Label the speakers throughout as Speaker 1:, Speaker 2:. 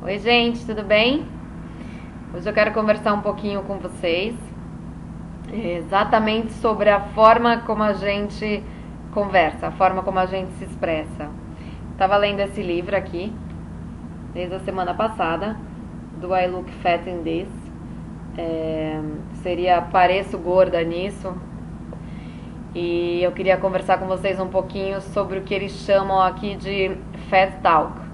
Speaker 1: Oi, gente, tudo bem? Hoje eu quero conversar um pouquinho com vocês, exatamente sobre a forma como a gente conversa, a forma como a gente se expressa. Estava lendo esse livro aqui, desde a semana passada, do I Look Fat in This. Seria Pareço Gorda Nisso. E eu queria conversar com vocês um pouquinho sobre o que eles chamam aqui de Fat Talk.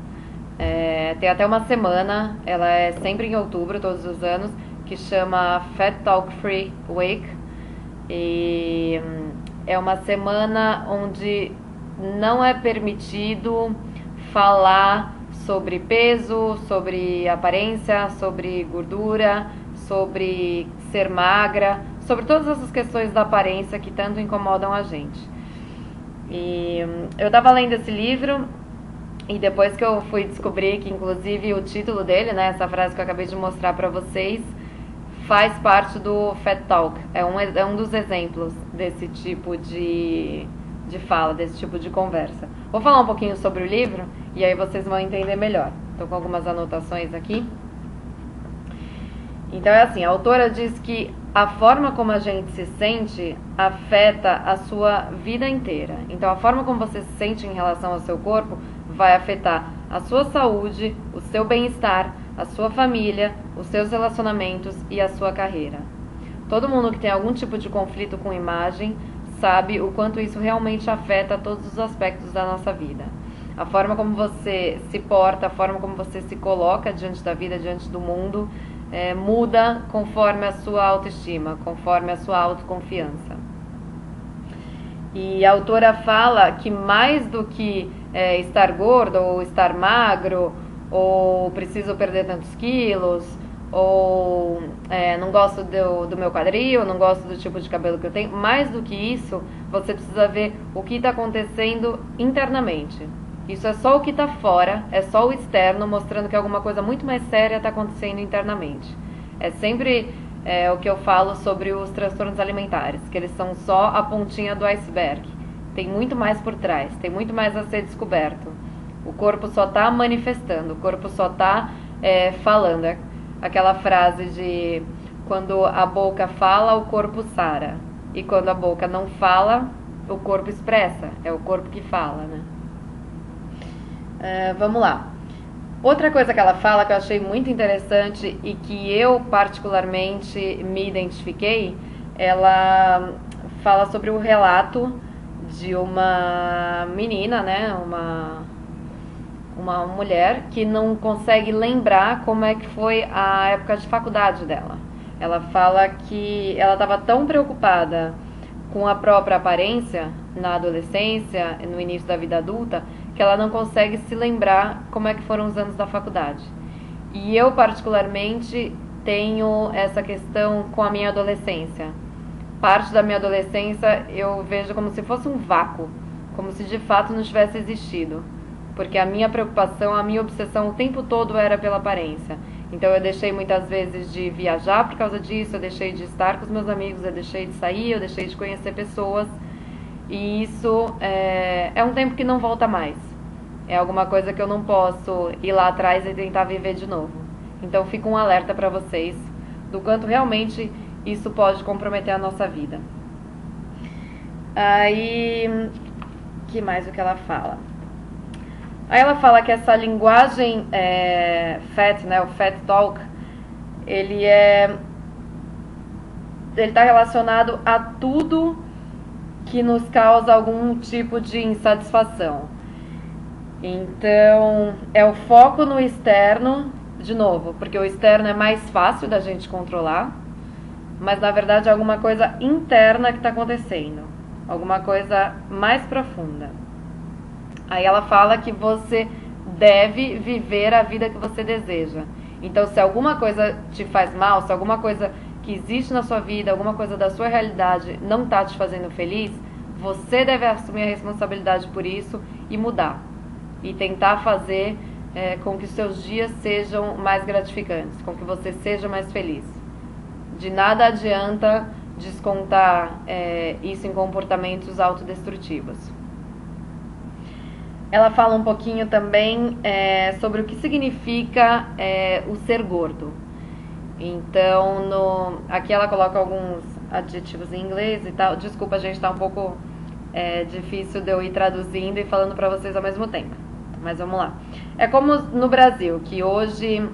Speaker 1: Tem até uma semana, ela é sempre em outubro, todos os anos, que chama Fat Talk Free Week. E é uma semana onde não é permitido falar sobre peso, sobre aparência, sobre gordura, sobre ser magra, sobre todas essas questões da aparência que tanto incomodam a gente. E eu estava lendo esse livro e depois que eu fui descobrir que inclusive o título dele, né, essa frase que eu acabei de mostrar para vocês, faz parte do Fat Talk. É um dos exemplos desse tipo de fala, desse tipo de conversa. Vou falar um pouquinho sobre o livro e aí vocês vão entender melhor. Estou com algumas anotações aqui. Então é assim, a autora diz que a forma como a gente se sente afeta a sua vida inteira. Então a forma como você se sente em relação ao seu corpo vai afetar a sua saúde, o seu bem-estar, a sua família, os seus relacionamentos e a sua carreira. Todo mundo que tem algum tipo de conflito com imagem sabe o quanto isso realmente afeta todos os aspectos da nossa vida. A forma como você se porta, a forma como você se coloca diante da vida, diante do mundo, muda conforme a sua autoestima, conforme a sua autoconfiança. E a autora fala que mais do que estar gordo ou estar magro, ou preciso perder tantos quilos, ou não gosto do meu quadril, não gosto do tipo de cabelo que eu tenho, mais do que isso, você precisa ver o que está acontecendo internamente. Isso é só o que está fora, é só o externo mostrando que alguma coisa muito mais séria está acontecendo internamente. É sempre o que eu falo sobre os transtornos alimentares, que eles são só a pontinha do iceberg. Tem muito mais por trás, tem muito mais a ser descoberto. O corpo só está manifestando, o corpo só está falando. É aquela frase de quando a boca fala, o corpo sara. E quando a boca não fala, o corpo expressa. É o corpo que fala, né? Vamos lá. Outra coisa que ela fala que eu achei muito interessante e que eu particularmente me identifiquei, ela fala sobre o relato de uma menina, né, uma mulher que não consegue lembrar como é que foi a época de faculdade dela. Ela fala que ela estava tão preocupada com a própria aparência na adolescência, no início da vida adulta, que ela não consegue se lembrar como é que foram os anos da faculdade. E eu, particularmente, tenho essa questão com a minha adolescência. Parte da minha adolescência eu vejo como se fosse um vácuo, como se de fato não tivesse existido. Porque a minha preocupação, a minha obsessão o tempo todo era pela aparência. Então eu deixei muitas vezes de viajar por causa disso, eu deixei de estar com os meus amigos, eu deixei de sair, eu deixei de conhecer pessoas. E isso é um tempo que não volta mais. É alguma coisa que eu não posso ir lá atrás e tentar viver de novo. Então fica um alerta para vocês do quanto realmente isso pode comprometer a nossa vida. Aí, que mais o que ela fala? Aí ela fala que essa linguagem fat, né, o fat talk, ele está relacionado a tudo que nos causa algum tipo de insatisfação. Então, é o foco no externo, de novo, porque o externo é mais fácil da gente controlar, mas na verdade é alguma coisa interna que está acontecendo, alguma coisa mais profunda. Aí ela fala que você deve viver a vida que você deseja. Então, se alguma coisa te faz mal, se alguma coisa que existe na sua vida, alguma coisa da sua realidade não está te fazendo feliz, você deve assumir a responsabilidade por isso e mudar. E tentar fazer com que os seus dias sejam mais gratificantes, com que você seja mais feliz. De nada adianta descontar isso em comportamentos autodestrutivos. Ela fala um pouquinho também sobre o que significa o ser gordo. Então, aqui ela coloca alguns adjetivos em inglês e tal. Desculpa, gente, tá um pouco difícil de eu ir traduzindo e falando pra vocês ao mesmo tempo. Mas vamos lá. É como no Brasil, que hoje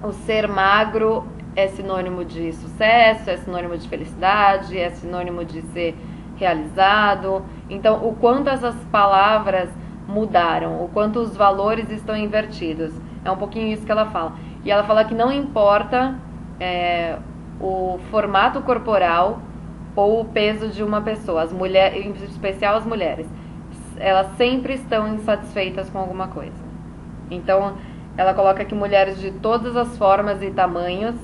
Speaker 1: o ser magro é sinônimo de sucesso, é sinônimo de felicidade, é sinônimo de ser realizado. Então, o quanto essas palavras mudaram, o quanto os valores estão invertidos. É um pouquinho isso que ela fala. E ela fala que não importa o formato corporal ou o peso de uma pessoa, as mulheres, em especial as mulheres, elas sempre estão insatisfeitas com alguma coisa. Então, ela coloca que mulheres de todas as formas e tamanhos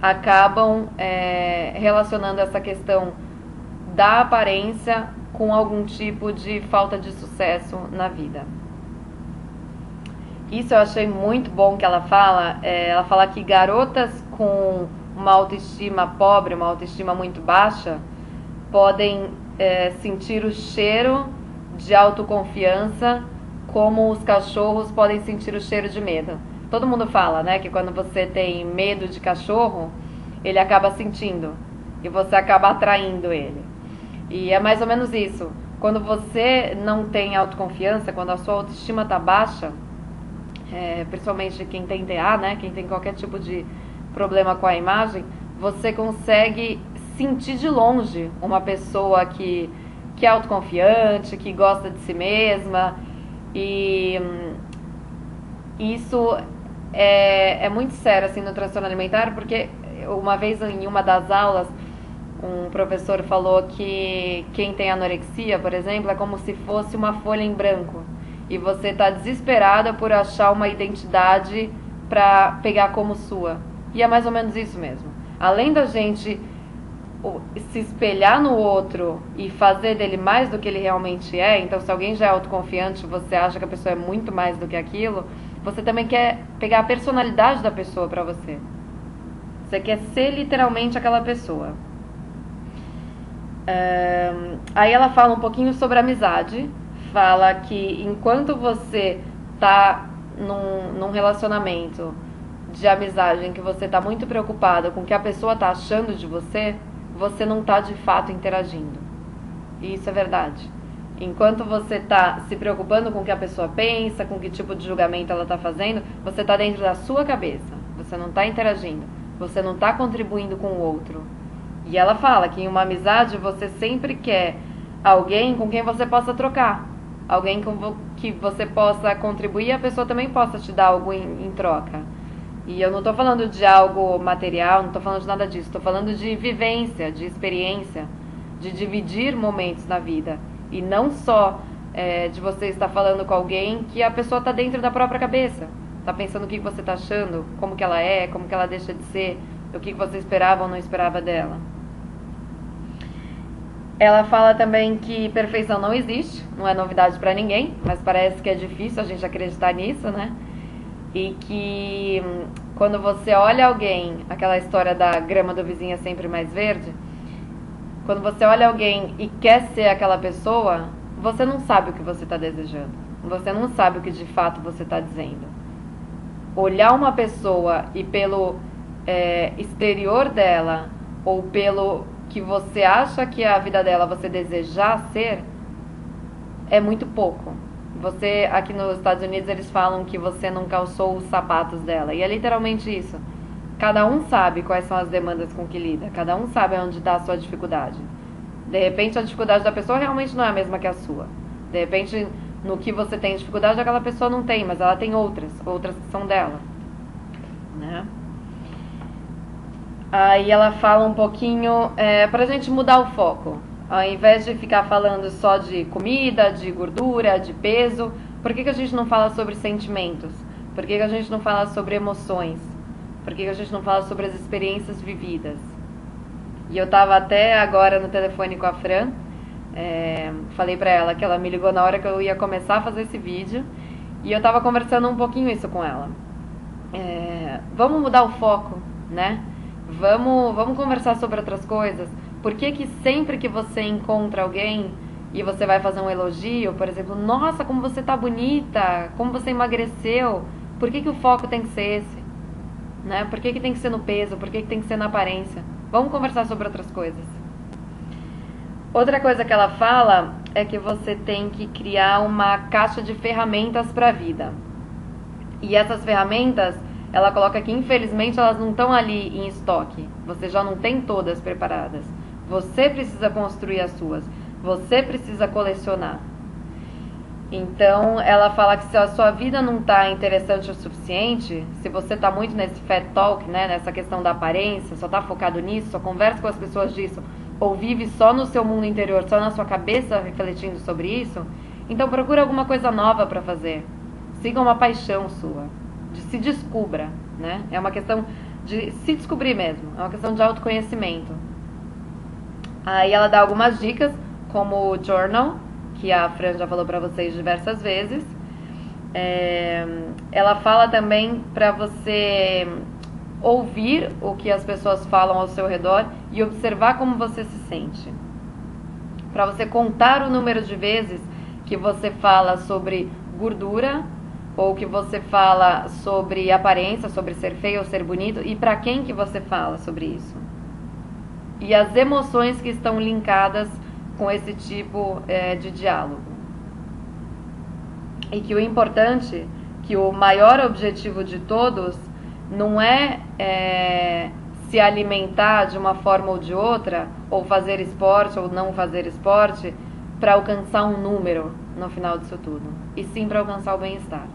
Speaker 1: acabam relacionando essa questão da aparência com algum tipo de falta de sucesso na vida. Isso eu achei muito bom que ela fala. Ela fala que garotas com uma autoestima pobre, uma autoestima muito baixa, podem sentir o cheiro de autoconfiança como os cachorros podem sentir o cheiro de medo. Todo mundo fala, né, que quando você tem medo de cachorro, ele acaba sentindo e você acaba atraindo ele. E é mais ou menos isso. Quando você não tem autoconfiança, quando a sua autoestima está baixa, principalmente quem tem TA, né, quem tem qualquer tipo de problema com a imagem, você consegue sentir de longe uma pessoa que é autoconfiante, que gosta de si mesma. E isso é muito sério assim, no transtorno alimentar, porque uma vez em uma das aulas um professor falou que quem tem anorexia, por exemplo, é como se fosse uma folha em branco e você está desesperada por achar uma identidade para pegar como sua. E é mais ou menos isso mesmo. Além da gente se espelhar no outro e fazer dele mais do que ele realmente é, então se alguém já é autoconfiante, você acha que a pessoa é muito mais do que aquilo, você também quer pegar a personalidade da pessoa pra você. Você quer ser literalmente aquela pessoa. Aí ela fala um pouquinho sobre amizade, fala que enquanto você tá num relacionamento de amizade em que você tá muito preocupada com o que a pessoa tá achando de você, você não está de fato interagindo. E isso é verdade. Enquanto você está se preocupando com o que a pessoa pensa, com que tipo de julgamento ela está fazendo, você está dentro da sua cabeça. Você não está interagindo. Você não está contribuindo com o outro. E ela fala que em uma amizade você sempre quer alguém com quem você possa trocar. Alguém com que você possa contribuir e a pessoa também possa te dar algo em troca. E eu não estou falando de algo material, não estou falando de nada disso. Estou falando de vivência, de experiência, de dividir momentos na vida. E não só de você estar falando com alguém que a pessoa está dentro da própria cabeça. Está pensando o que você está achando, como que ela é, como que ela deixa de ser, o que você esperava ou não esperava dela. Ela fala também que perfeição não existe, não é novidade para ninguém, mas parece que é difícil a gente acreditar nisso, né? E que quando você olha alguém, aquela história da grama do vizinho é sempre mais verde, quando você olha alguém e quer ser aquela pessoa, você não sabe o que você está desejando. Você não sabe o que de fato você está dizendo. Olhar uma pessoa e pelo exterior dela, ou pelo que você acha que é a vida dela, você desejar ser, é muito pouco. Você, aqui nos Estados Unidos, eles falam que você não calçou os sapatos dela. E é literalmente isso. Cada um sabe quais são as demandas com que lida. Cada um sabe onde está a sua dificuldade. De repente, a dificuldade da pessoa realmente não é a mesma que a sua. De repente, no que você tem dificuldade, aquela pessoa não tem, mas ela tem outras que são dela. Né? Aí ela fala um pouquinho pra gente mudar o foco. Ao invés de ficar falando só de comida, de gordura, de peso, por que a gente não fala sobre sentimentos? Por que a gente não fala sobre emoções? Por que a gente não fala sobre as experiências vividas? E eu tava até agora no telefone com a Fran, falei pra ela que ela me ligou na hora que eu ia começar a fazer esse vídeo, e eu tava conversando um pouquinho isso com ela. Vamos mudar o foco, né? Vamos conversar sobre outras coisas. Por que sempre que você encontra alguém e você vai fazer um elogio, por exemplo, nossa, como você tá bonita, como você emagreceu, por que que o foco tem que ser esse? Né? Por que que tem que ser no peso? Por que que tem que ser na aparência? Vamos conversar sobre outras coisas. Outra coisa que ela fala é que você tem que criar uma caixa de ferramentas para a vida. E essas ferramentas, ela coloca que infelizmente elas não estão ali em estoque. Você já não tem todas preparadas. Você precisa construir as suas. Você precisa colecionar. Então, ela fala que se a sua vida não está interessante o suficiente, se você está muito nesse fat talk, né, nessa questão da aparência, só está focado nisso, só conversa com as pessoas disso, ou vive só no seu mundo interior, só na sua cabeça refletindo sobre isso, então procura alguma coisa nova para fazer. Siga uma paixão sua. Se descubra, né? É uma questão de se descobrir mesmo. É uma questão de autoconhecimento. Aí ela dá algumas dicas, como o journal, que a Fran já falou para vocês diversas vezes. Ela fala também para você ouvir o que as pessoas falam ao seu redor e observar como você se sente. Para você contar o número de vezes que você fala sobre gordura ou que você fala sobre aparência, sobre ser feio ou ser bonito, e para quem que você fala sobre isso. E as emoções que estão linkadas com esse tipo de diálogo. E que o importante, que o maior objetivo de todos não é se alimentar de uma forma ou de outra, ou fazer esporte ou não fazer esporte, para alcançar um número no final disso tudo, e sim para alcançar o bem-estar.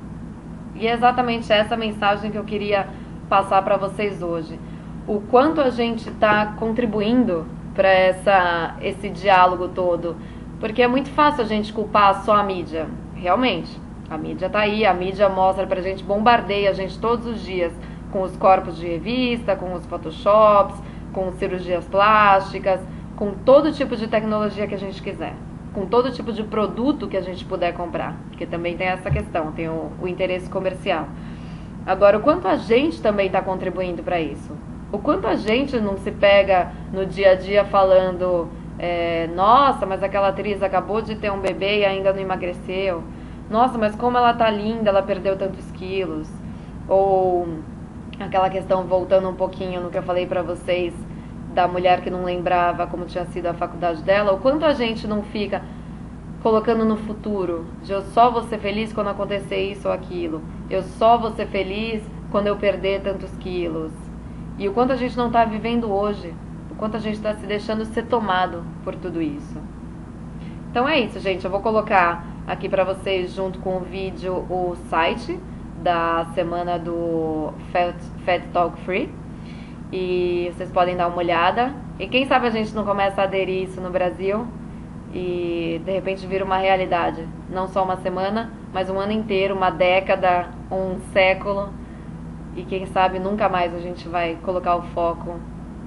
Speaker 1: E é exatamente essa mensagem que eu queria passar para vocês hoje. O quanto a gente está contribuindo para esse diálogo todo, porque é muito fácil a gente culpar só a mídia, realmente. A mídia tá aí, a mídia mostra pra gente, bombardeia a gente todos os dias com os corpos de revista, com os photoshops, com cirurgias plásticas, com todo tipo de tecnologia que a gente quiser, com todo tipo de produto que a gente puder comprar, porque também tem essa questão, tem o interesse comercial. Agora, o quanto a gente também está contribuindo para isso? O quanto a gente não se pega no dia a dia falando, nossa, mas aquela atriz acabou de ter um bebê e ainda não emagreceu. Nossa, mas como ela tá linda, ela perdeu tantos quilos. Ou aquela questão, voltando um pouquinho no que eu falei pra vocês, da mulher que não lembrava como tinha sido a faculdade dela. O quanto a gente não fica colocando no futuro, de eu só vou ser feliz quando acontecer isso ou aquilo. Eu só vou ser feliz quando eu perder tantos quilos. E o quanto a gente não tá vivendo hoje. O quanto a gente tá se deixando ser tomado por tudo isso. Então é isso, gente. Eu vou colocar aqui para vocês, junto com o vídeo, o site da semana do Fat Talk Free. E vocês podem dar uma olhada. E quem sabe a gente não começa a aderir isso no Brasil e de repente vira uma realidade. Não só uma semana, mas um ano inteiro, uma década, um século. E quem sabe nunca mais a gente vai colocar o foco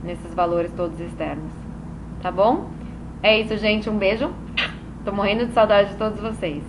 Speaker 1: nesses valores todos externos. Tá bom? É isso, gente. Um beijo. Tô morrendo de saudade de todos vocês.